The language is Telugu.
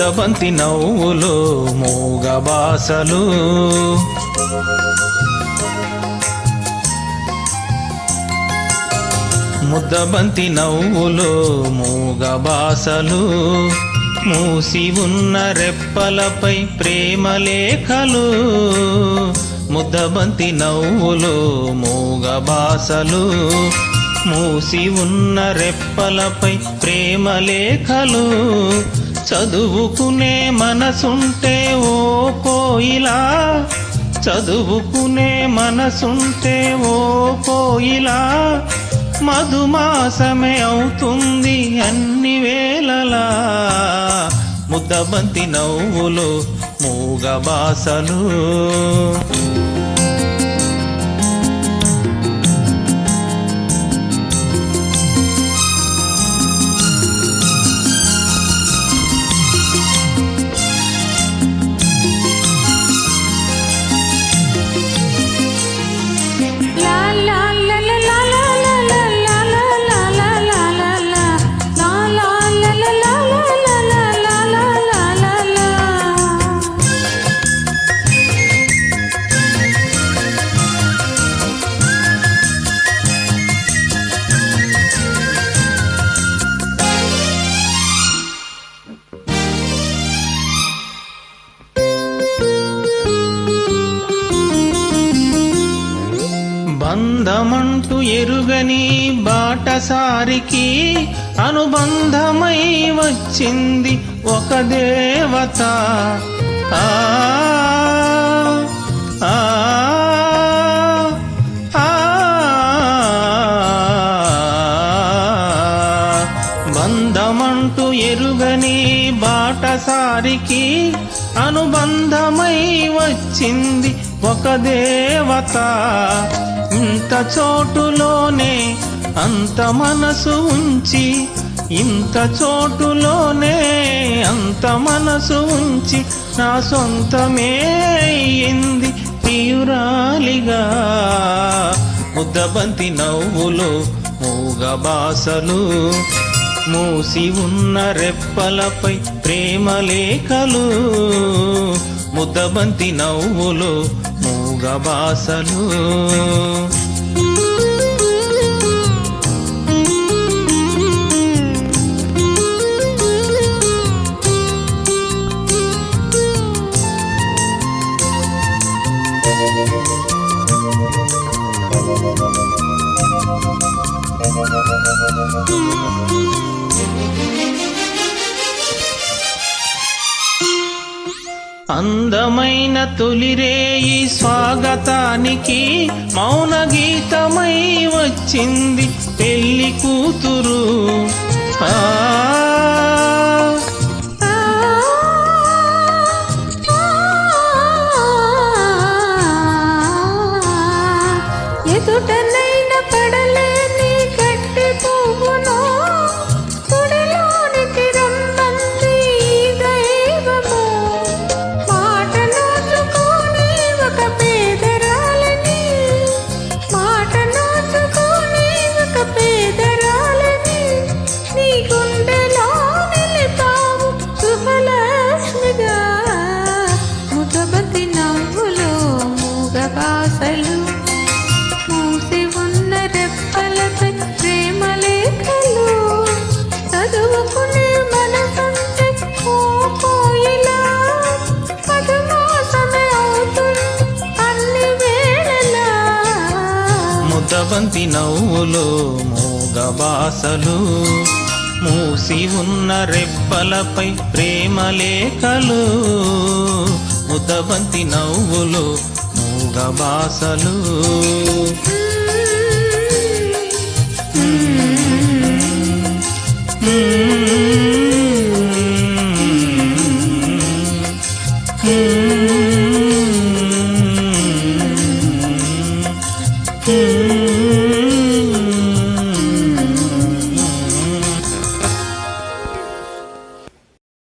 ముద్దబంతి నవ్వులు మూగ బాసలు ముద్దబంతి నవ్వులు మూగ బాసలు మూసి ఉన్న రెప్పలపై ప్రేమ లేఖలు ముద్దబంతి నవ్వులు మూగ బాసలు మూసి ఉన్న రెప్పలపై ప్రేమ లేఖలు చదువుకునే మనసుంటే ఓ కోయిలా చదువుకునే మనసుంటే ఓ కోయిలా మధుమాసమే అవుతుంది అన్ని వేళలా ముద్దబంతి నవ్వులు మూగ బాసలు బంధమంటూ ఎరుగని బాటసారికి అనుబంధమై వచ్చింది ఒక దేవత ఆ ఆ బంధమంటూ ఎరుగని బాటసారికి అనుబంధమై వచ్చింది ఒక దేవత ఇంత చోటులోనే అంత మనసు ఉంచి ఇంత చోటులోనే అంత మనసు ఉంచి నా సొంతమే అయింది ప్రియురాలిగా ముద్దబంతి నవ్వులు మూగ బాసలు మూసి ఉన్న రెప్పలపై ప్రేమ లేఖలు ముద్దబంతి నవ్వులు మూగ బాసలు అందమైన తొలిరేయి స్వాగతానికి మౌన గీతమై వచ్చింది పెళ్లి కూతురు ఆ ఎదుటనైన పడలేని గట్టి పువ్వును గుడిలోనికి రమ్మంది దైవము మాట నోచుకొని ఒక పేదరాలని మాట నోచుకొని ఒక పేదరాలని నీ గుండెలో నిలిపావు శుభలక్ష్మిగా ముద్దబంతి నవ్వులు మూగ బాసలు మూసి ఉన్న రెప్పలపై ప్రేమ లేఖలు చదువుకునే మనసుంటే ఓ కోయిలా మధుమాసమే అవుతుంది అన్ని వేళలా ముద్దబంతి నవ్వులు మూగ బాసలు మూసి ఉన్న రెప్పలపై ప్రేమ లేఖలు ముద్దబంతి నవ్వులు మూగ బాసలు Mm-hmm.